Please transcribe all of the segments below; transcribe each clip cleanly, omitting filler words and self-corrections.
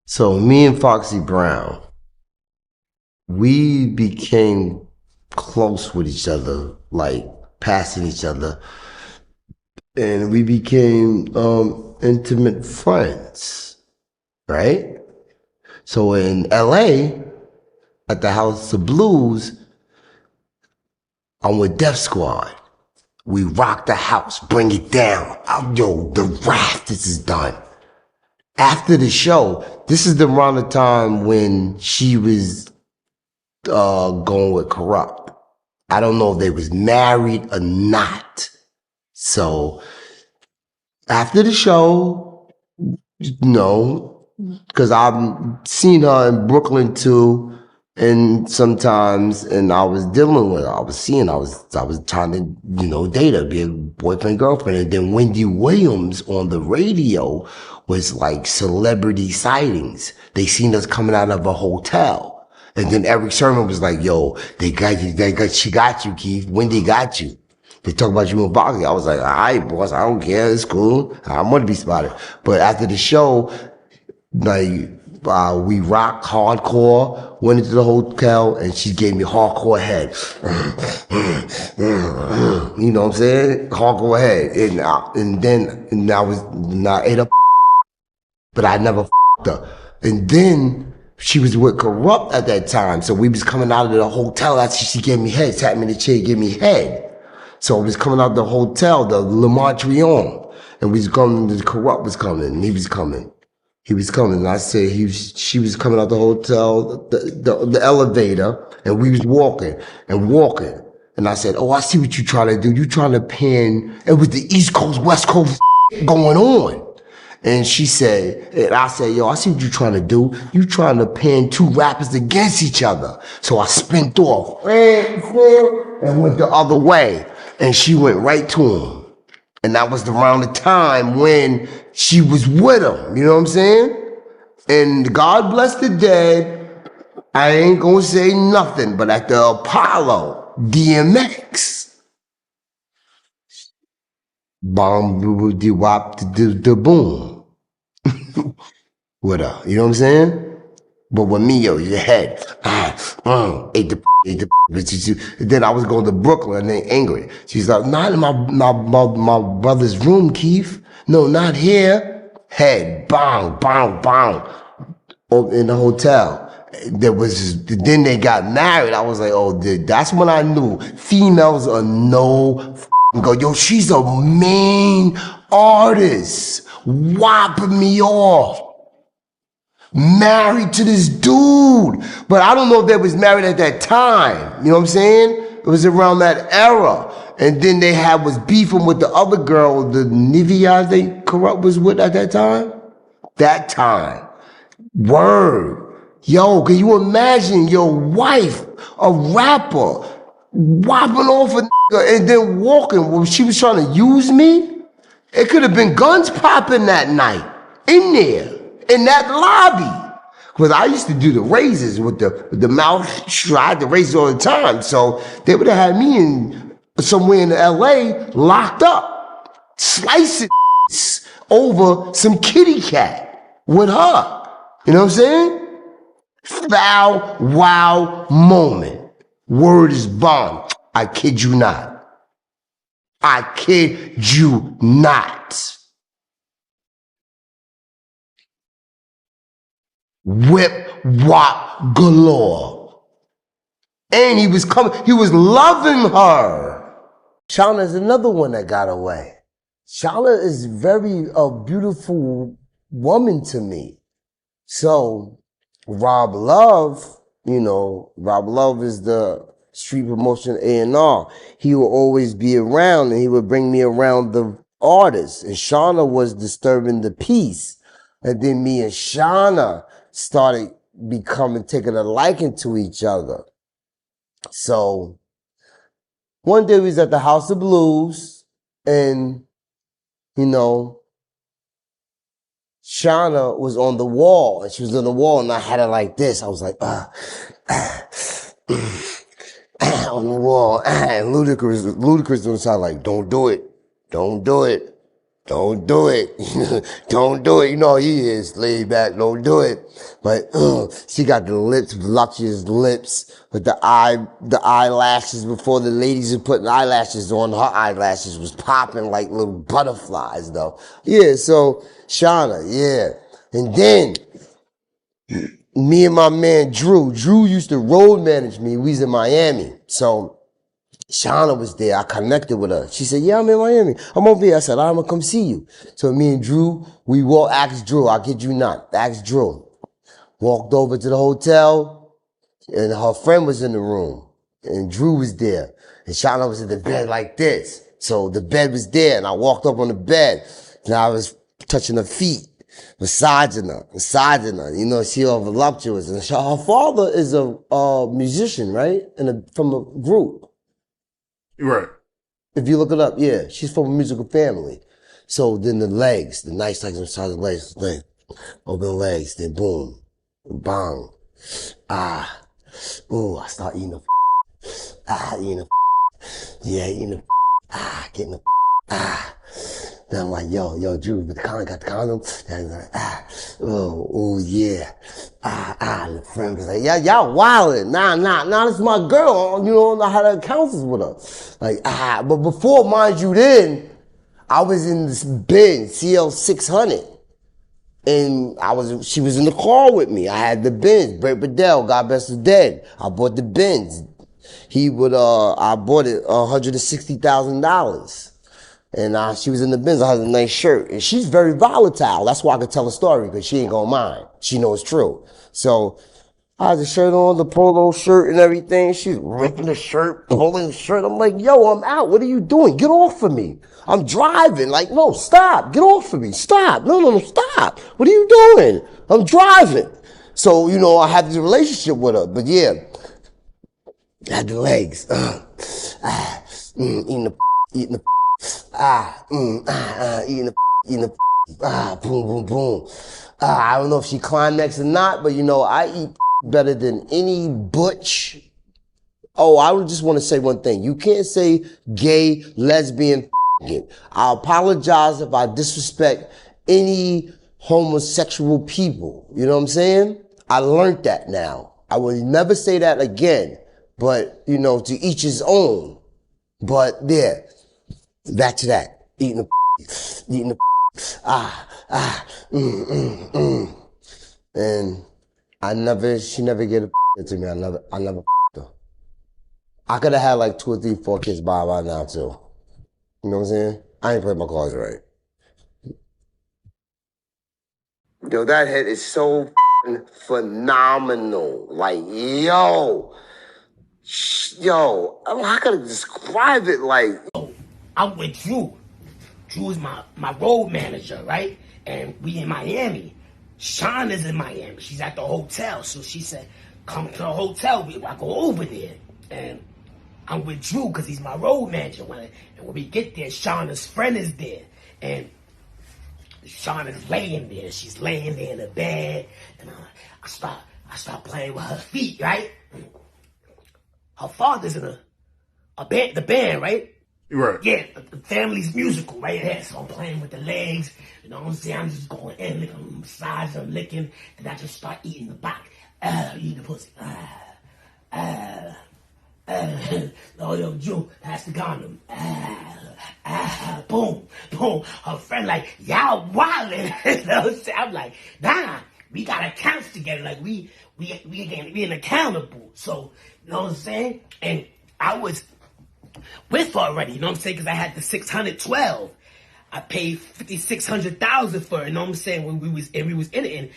So me and Foxy Brown, we became close with each other, like passing each other, and we became intimate friends, right? So in LA, at the House of Blues, I'm with Def Squad. We rock the house, bring it down. Yo, the rafters is done. After the show, this is the around the time when she was going with Corrupt. I don't know if they was married or not. So after the show, because I've seen her in Brooklyn too, and sometimes, and I was dealing with her. I was seeing, I was trying to, date her, be a boyfriend, girlfriend. And then Wendy Williams on the radio was like celebrity sightings. They seen us coming out of a hotel. And then Eric Sherman was like, yo, she got you, Keith. Wendy got you. They talk about you and Boxy. I was like, all right, boss, I don't care. It's cool. I'm going to be spotted. But after the show, like, we rocked hardcore, went into the hotel, and she gave me hardcore head. You know what I'm saying? Hardcore head. And I ate up, but I never her. And then she was with Corrupt at that time. So we was coming out of the hotel after she gave me head, sat me in the chair, gave me head. So I was coming out of the hotel, the Lamar Trion, and we was coming, the Corrupt was coming, and he was coming. He was coming, and I said she was coming out the hotel, the elevator, and we was walking and walking. And I said, oh, I see what you trying to do. You trying to pin, it was the East Coast, West Coast going on. And she said, and I said, yo, I see what you trying to do. You trying to pin two rappers against each other. So I spent off and went the other way. And she went right to him. And that was around the time when she was with him. You know what I'm saying? And God bless the dead. I ain't gonna say nothing, but at the Apollo, DMX, bomb, de wop, the boom. With her, you know what I'm saying? But with me, yo, your head, ate the. Then I was going to Brooklyn and then angry. She's like, not in my brother's room, Keith. No, not here. Head, bang, bang, bang. In the hotel. Then they got married. I was like, oh, that's when I knew females are no go. Yo, she's a main artist, whopping me off. Married to this dude. But I don't know if they was married at that time. You know what I'm saying? It was around that era. And then they was beefing with the other girl, the Nivea they Corrupt was with at that time. That time. Word. Yo, can you imagine your wife, a rapper, whopping off a nigga and then walking? Well, she was trying to use me? It could have been guns popping that night. In there. In that lobby. Because I used to do the raises with the mouth. I had the raises all the time. So they would have had me in somewhere in LA locked up. Slicing over some kitty cat with her. You know what I'm saying? Foul, wow moment. Word is bond. I kid you not. I kid you not. Whip wop galore. And he was loving her. Shauna is another one that got away. Shauna is very beautiful woman to me. So Rob Love, Rob Love is the street promotion A&R. He will always be around and he would bring me around the artists. And Shauna was disturbing the peace. And then me and Shauna started taking a liking to each other. So one day we was at the House of Blues and, Shauna was on the wall and she was on the wall and I had her like this. I was like, on the wall. And Ludacris on the side like, don't do it. Don't do it. Don't do it. Don't do it. You know he is laid back. Don't do it. But she got the lips, voluptuous lips with the eyelashes before the ladies were putting eyelashes on. Her eyelashes was popping like little butterflies though. Yeah, so Shauna, yeah. And then me and my man Drew used to road manage me. We was in Miami. So Shauna was there. I connected with her. She said, yeah, I'm in Miami. I'm over here. I said, I'm going to come see you. So me and Drew, we walked, asked Drew, I kid you not, asked Drew. Walked over to the hotel, and her friend was in the room, and Drew was there. And Shauna was in the bed like this. So the bed was there, and I walked up on the bed, and I was touching her feet, massaging her. You know, she all voluptuous. And her father is a musician, right? From a group. Right. If you look it up, yeah, she's from a musical family. So then the legs, the nice legs inside the legs, then open the legs, then boom, bang, ooh, I start eating the eating the yeah, eating the getting the Then I'm like, yo, Drew, got the condom, and like, oh, yeah, and the friend was like, yeah, y'all wildin', nah, this is my girl, you know, I had accounts with her, like, but before, mind you, then, I was in this Benz, CL600, and she was in the car with me. I had the Benz, Brett Bedell, God bless his dead. I bought the Benz. I bought it $160,000. And she was in the Benz. I had a nice shirt. And she's very volatile. That's why I could tell a story, because she ain't gonna mind. She knows it's true. So I had the shirt on, the polo shirt and everything. She's ripping the shirt, pulling the shirt. I'm like, yo, I'm out. What are you doing? Get off of me. I'm driving. Like, no, stop. Get off of me. Stop. No, stop. What are you doing? I'm driving. So, you know, I had this relationship with her. But yeah, I had the legs. Eating the eating the eating the boom, boom. I don't know if she climaxed or not, but you know, I eat better than any butch. Oh, I would just want to say one thing. You can't say gay, lesbian, I apologize if I disrespect any homosexual people. You know what I'm saying? I learned that now. I will never say that again. But, you know, to each his own. But yeah, back to that. Eating the and she never gave a to me. I never her. I could have had like 2 or 3, 4 kids by now too. You know what I'm saying? I ain't played my cards right. Yo, that head is so phenomenal. Like, yo, how could I describe it? Like, I'm with Drew. Drew is my road manager, right? And we in Miami. Sean is in Miami. She's at the hotel. So she said, come to the hotel. I go over there. And I'm with Drew because he's my road manager. And when we get there, Shauna's friend is there. And Shauna's laying there. She's laying there in the bed. And I start playing with her feet, right? Her father's in the band, right? Right. Yeah, the family's musical, right? Yeah, so I'm playing with the legs, you know what I'm saying? I'm just going in, licking, massaging, licking, then I just start eating the back. Eating the pussy. Oh, yo, Drew, pass the condom. Boom, boom. Her friend like, y'all wildin'. You know what I'm saying? I'm like, nah, we got accounts together. Like, we being accountable. So, you know what I'm saying? And I was with her already, you know what I'm saying? Because I had the 612. I paid $5,600 for it, you know what I'm saying? When we was in it, and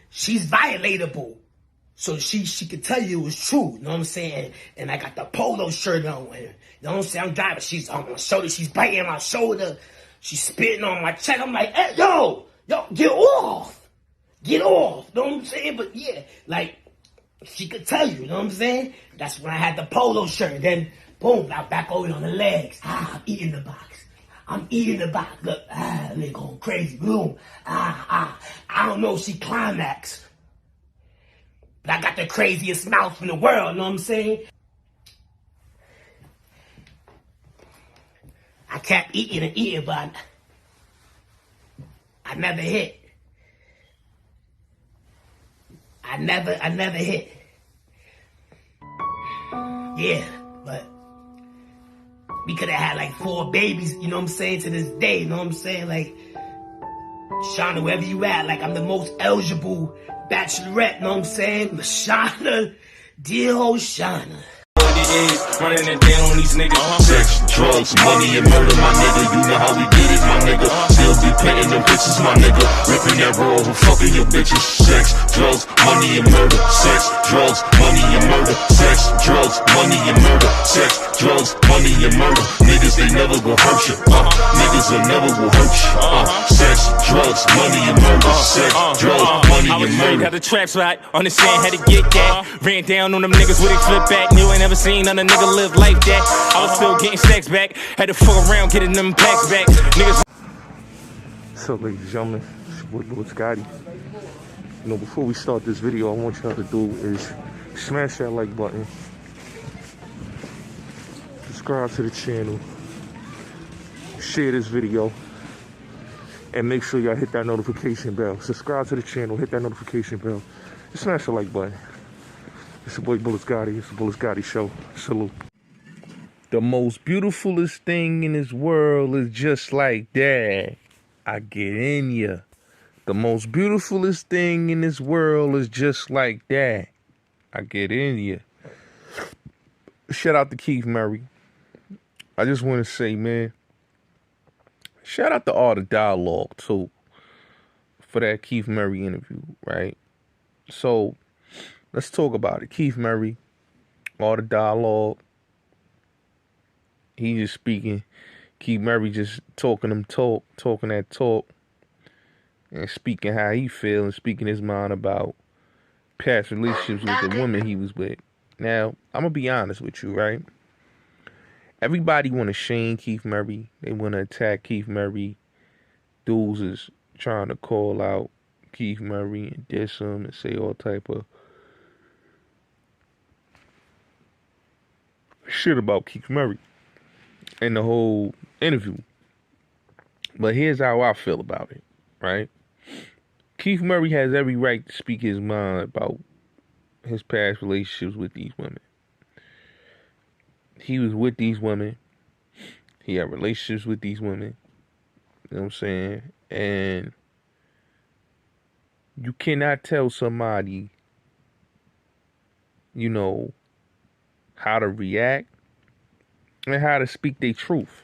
she's violatable, so she could tell you it was true, you know what I'm saying? And I got the polo shirt on, and, you know what I'm saying? I'm driving, she's on my shoulder, she's biting my shoulder, she's spitting on my check. I'm like, hey, yo, get off, you know what I'm saying? But yeah, like, she could tell you know what I'm saying? That's when I had the polo shirt. Then, boom, now back over on the legs. I'm eating the box. I'm eating the box. Look, they're going crazy. Boom. I don't know if she climaxed. But I got the craziest mouth in the world, know what I'm saying? I kept eating and eating, but I never hit. I never hit. Yeah, but we could have had like 4 babies, you know what I'm saying, to this day, you know what I'm saying? Like, Shauna, wherever you at, like, I'm the most eligible bachelorette, you know what I'm saying? Shauna, dear old Shauna. Running it down on these niggas. Sex, drugs, money, and murder, my nigga. You know how we did it, my nigga. Still be painting them bitches, my nigga. Ripping that roll, fucking your bitches. Sex, drugs, money, and murder. Sex, drugs, money, and murder. Sex, drugs, money, and murder. Sex, drugs, money, and murder. Niggas, they never gon' hurt you. Niggas will never will hurt you. Sex, drugs, money, and murder. Sex, drugs, money, and murder. Got the trap spot, understand how to get that. Ran down on them niggas with a flip back. Knew I never seen none of nigga live like that. I was still getting stacks back. Had to fuck around getting them packs back. Niggas. So, ladies and gentlemen, it's your boy Lord Scotty. You know, before we start this video, I want y'all to do is smash that like button, subscribe to the channel, share this video, and make sure y'all hit that notification bell. Subscribe to the channel, hit that notification bell, and smash the like button. It's your boy Bullet Scotty. It's the Bullet Scotty Show. Salute. The most beautifulest thing in this world is just like that. I get in ya. The most beautifulest thing in this world is just like that. I get in ya. Shout out to Keith Murray. I just want to say, man, shout out to Art of Dialogue, too, for that Keith Murray interview, right? So, let's talk about it. Keith Murray, Art of Dialogue. He just speaking. Keith Murray just talking that talk, and speaking how he feel and speaking his mind about past relationships with the woman he was with. Now, I'm gonna be honest with you, right? Everybody want to shame Keith Murray. They want to attack Keith Murray. Dudes is trying to call out Keith Murray and diss him and say all type of shit about Keith Murray in the whole interview. But here's how I feel about it, right? Keith Murray has every right to speak his mind about his past relationships with these women. He was with these women. He had relationships with these women. You know what I'm saying? And you cannot tell somebody, you know, how to react and how to speak their truth.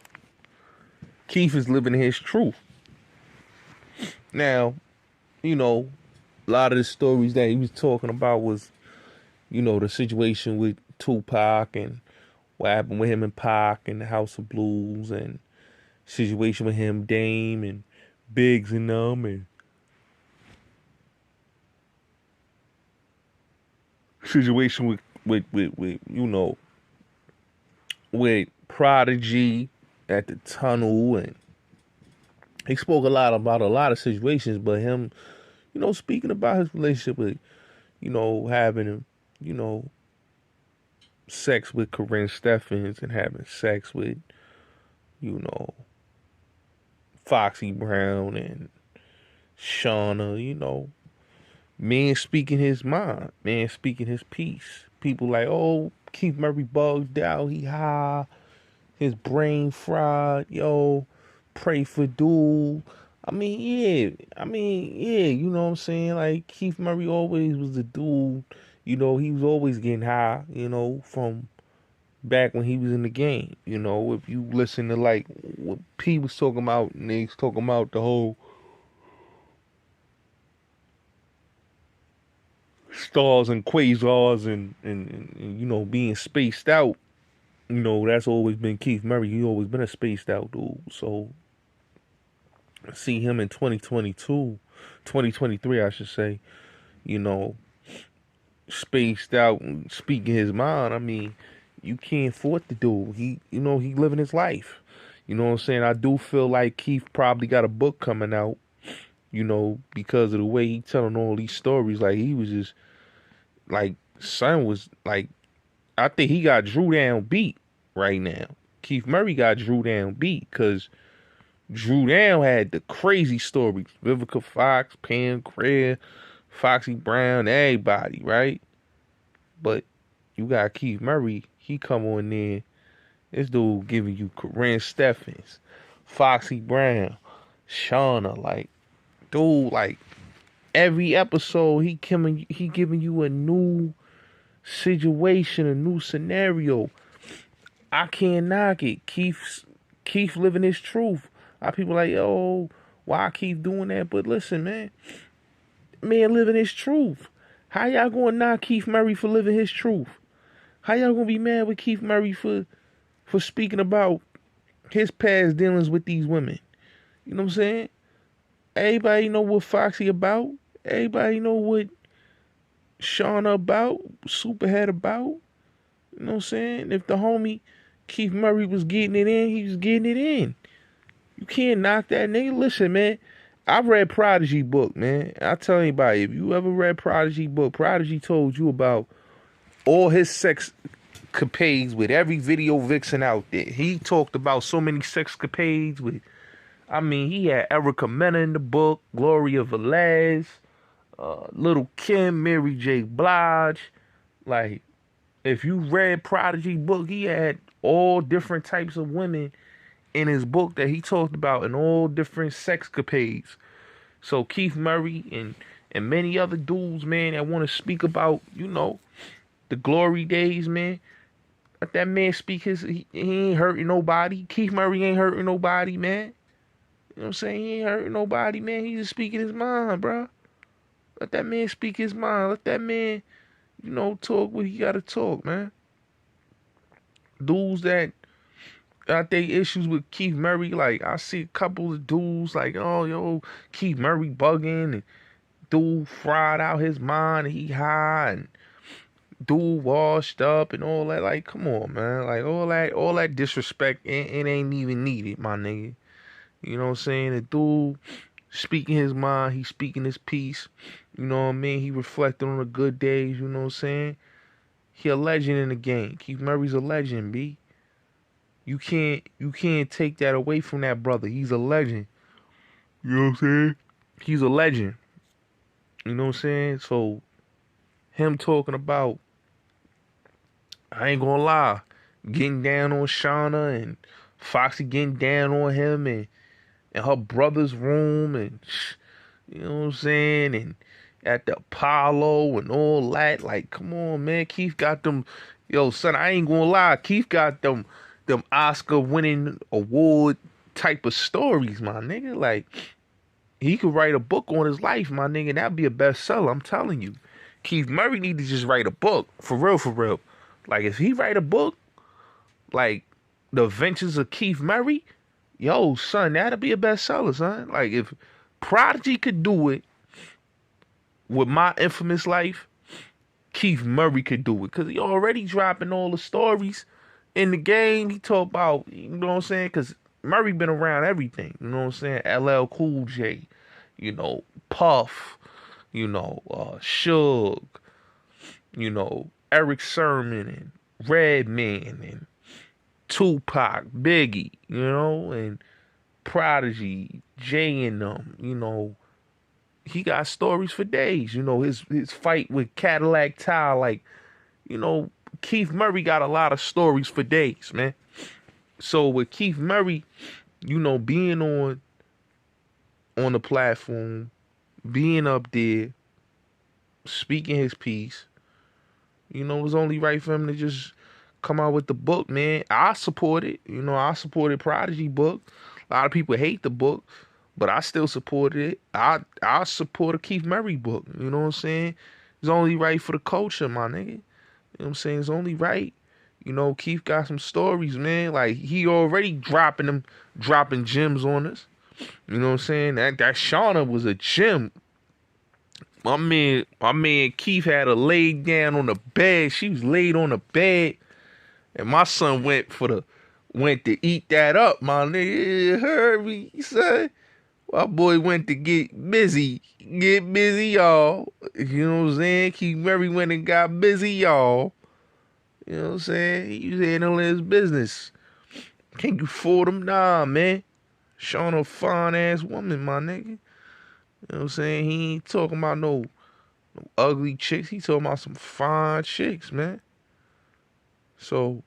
Keith is living his truth. Now, you know, a lot of the stories that he was talking about was, you know, the situation with Tupac and what happened with him and Pac and the House of Blues and situation with him, Dame and Biggs and them, and situation with you know, with Prodigy at the tunnel, and he spoke a lot about a lot of situations, but him, you know, speaking about his relationship with, you know, having, you know, sex with Corinne Steffens and having sex with, you know, Foxy Brown and Shauna, you know, man speaking his mind, man speaking his piece. People like, oh, Keith Murray bugged out, he high, his brain fried, yo, pray for dude. I mean, yeah, you know what I'm saying? Like, Keith Murray always was the dude, you know, he was always getting high, you know, from back when he was in the game. You know, if you listen to, like, what P was talking about, and he's talking about the whole stars and quasars and you know, being spaced out, you know, that's always been Keith Murray. He always been a spaced out dude. So, see him in 2023, I should say, you know, spaced out and speaking his mind. I mean, you can't fault the dude. He, you know, he living his life. You know what I'm saying? I do feel like Keith probably got a book coming out, you know, because of the way he telling all these stories. Like, he was just, like, son was, like, I think he got Drew down beat right now. Keith Murray got Drew down beat because, Drew Down had the crazy stories. Vivica Fox, Pam Grier, Foxy Brown, everybody, right? But you got Keith Murray. He come on there. This dude giving you Corinne Stephens, Foxy Brown, Shauna. Like, dude, like every episode he giving you a new situation, a new scenario. I can't knock it. Keith living his truth. A lot of people like, oh, why Keith doing that? But listen, man living his truth. How y'all gonna knock Keith Murray for living his truth? How y'all gonna be mad with Keith Murray for speaking about his past dealings with these women? You know what I'm saying? Everybody know what Foxy about. Everybody know what Shauna about, Superhead about. You know what I'm saying? If the homie Keith Murray was getting it in, he was getting it in. You can't knock that nigga. Listen, man, I read Prodigy book, man. I tell anybody, if you ever read Prodigy book, Prodigy told you about all his sex capades with every video vixen out there. He talked about so many sex capades with, I mean, he had Erica Mena in the book, Gloria Velez, Little Kim, Mary J. Blige. Like, if you read Prodigy book, he had all different types of women in his book that he talked about in all different sex capades. So Keith Murray and many other dudes, man, that want to speak about, you know, the glory days, man. Let that man speak he ain't hurting nobody. Keith Murray ain't hurting nobody, man. You know what I'm saying? He ain't hurting nobody, man. He's just speaking his mind, bro. Let that man speak his mind. Let that man, you know, talk what he got to talk, man. Dudes that got they issues with Keith Murray, like, I see a couple of dudes like, oh, yo, Keith Murray bugging, and dude fried out his mind, and he high, and dude washed up, and all that. Like, come on, man. Like, all that disrespect, it ain't even needed, my nigga. You know what I'm saying? The dude speaking his mind, he speaking his piece. You know what I mean? He reflecting on the good days, you know what I'm saying? He a legend in the game. Keith Murray's a legend, B. You can't take that away from that brother. He's a legend. You know what I'm saying? He's a legend. You know what I'm saying? So him talking about, I ain't gonna lie, getting down on Shauna and Foxy getting down on him and her brother's room, and you know what I'm saying, and at the Apollo and all that. Like, come on, man. Keith got them. Yo, son, I ain't gonna lie. Keith got them Oscar winning award type of stories, my nigga. Like, he could write a book on his life, my nigga. That'd be a bestseller, I'm telling you. Keith Murray need to just write a book. For real, for real. Like, if he write a book, like, The Adventures of Keith Murray, yo, son, that'd be a bestseller, son. Like, if Prodigy could do it with My Infamous Life, Keith Murray could do it. Because he already dropping all the stories in the game. He talk about, you know what I'm saying? Because Murray been around everything. You know what I'm saying? LL Cool J, you know, Puff, you know, Suge, you know, Eric Sermon and Redman and Tupac, Biggie, you know, and Prodigy, Jay and them, you know. He got stories for days. You know, his fight with Cadillac Ty, like, you know, Keith Murray got a lot of stories for days, man. So with Keith Murray, you know, being on the platform, being up there, speaking his piece, you know, it was only right for him to just come out with the book, man. I support it. You know, I supported Prodigy book. A lot of people hate the book, but I still supported it. I support a Keith Murray book. You know what I'm saying? It's only right for the culture, my nigga. You know what I'm saying? It's only right. You know, Keith got some stories, man. Like, he already dropping gems on us. You know what I'm saying? That Shauna was a gem. My man Keith had her laid down on the bed. She was laid on the bed. And my son went to eat that up, my nigga. You heard me, son? My boy went to get busy, y'all. You know what I'm saying? Keith Murray went and got busy, y'all. You know what I'm saying? He was handling his business. Can you afford him? Nah, man. Showing a fine ass woman, my nigga. You know what I'm saying? He ain't talking about no ugly chicks. He talking about some fine chicks, man. So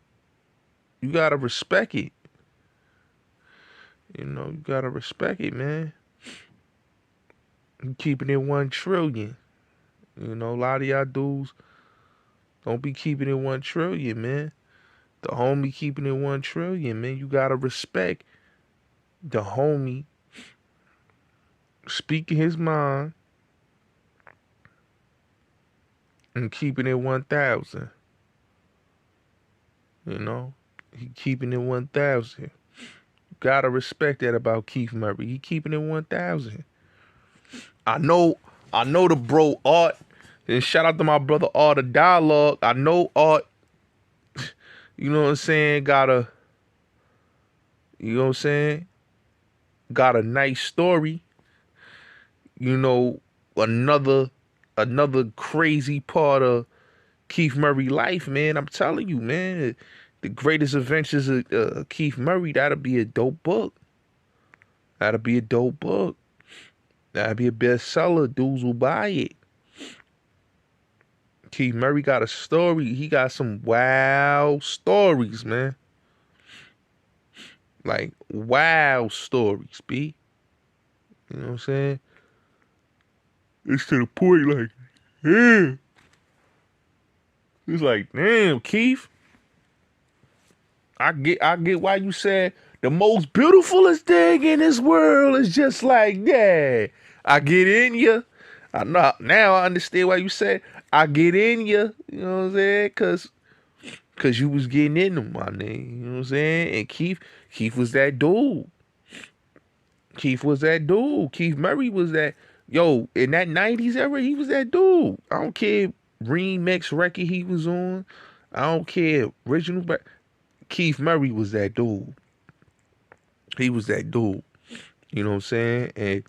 you gotta respect it. You know, you gotta respect it, man. You keeping it 1 trillion. You know, a lot of y'all dudes don't be keeping it 1 trillion, man. The homie keeping it 1 trillion, man. You gotta respect the homie speaking his mind and keeping it 1,000. You know, he keeping it 1,000. You gotta respect that about Keith Murray. He keeping it 1,000. I know the bro Art. And shout out to my brother Art of Dialogue. I know Art, you know what I'm saying, got a nice story. You know, another crazy part of Keith Murray life, man. I'm telling you, man. The Greatest Adventures of Keith Murray, that'll be a dope book. That'll be a dope book. That'll be a bestseller. Dudes will buy it. Keith Murray got a story. He got some wow stories, man. Like, wow stories, B. You know what I'm saying? It's to the point, like, yeah. It's like, damn, Keith. I get why you said the most beautifulest thing in this world is just like that. I get in you. I know now. I understand why you said I get in you. You know what I'm saying? Cause you was getting in them, my nigga. You know what I'm saying? And Keith was that dude. Keith was that dude. Keith Murray was that. Yo, in that 90s era, he was that dude. I don't care remix record he was on. I don't care original, but Keith Murray was that dude. He was that dude. You know what I'm saying? And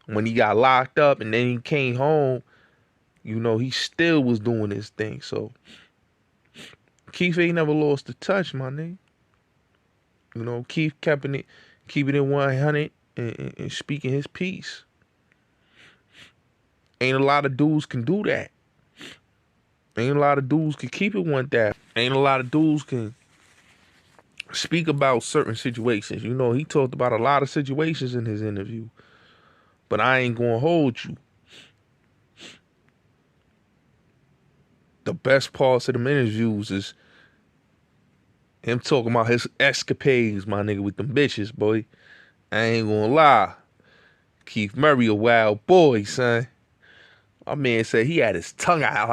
when he got locked up and then he came home, you know, he still was doing his thing. So Keith ain't never lost the touch, my nigga. You know, Keith keeping it 100 and speaking his piece. Ain't a lot of dudes can do that. Ain't a lot of dudes can keep it 1,000. Ain't a lot of dudes can speak about certain situations. You know, he talked about a lot of situations in his interview. But I ain't gonna hold you. The best parts of them interviews is him talking about his escapades, my nigga, with them bitches, boy. I ain't gonna lie. Keith Murray a wild boy, son. My man said he had his tongue out.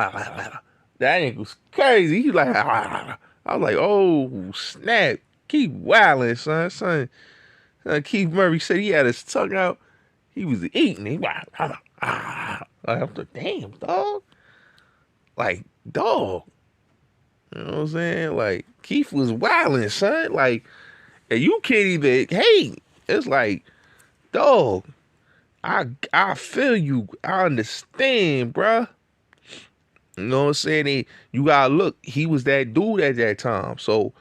That nigga was crazy. He like, I was like, oh, snap. Keep wilding, son. Keith Murray said he had his tongue out. He was eating. He like, damn, dog. Like, dog. You know what I'm saying? Like, Keith was wilding, son. Like, and you can't even hate. It's like, dog, I feel you. I understand, bruh. You know what I'm saying? You gotta look, he was that dude at that time. So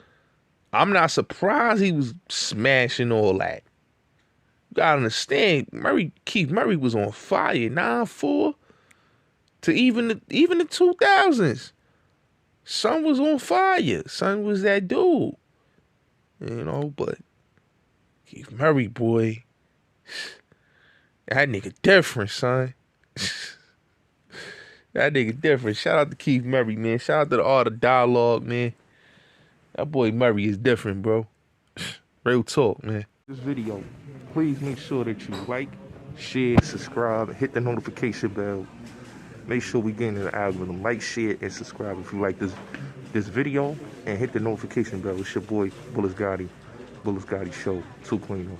I'm not surprised he was smashing all that. You gotta understand, Keith Murray was on fire, 9-4 to even the 2000s. Son was on fire. Son was that dude. You know, but Keith Murray, boy, that nigga different, son. That nigga different. Shout out to Keith Murray, man. Shout out to the Art of Dialogue, man. That boy Murray is different, bro. Real talk, man. This video, please make sure that you like, share, subscribe, and hit the notification bell. Make sure we get into the algorithm. Like, share, and subscribe if you like this video, and hit the notification bell. It's your boy Bullis Gotti Show 2.0.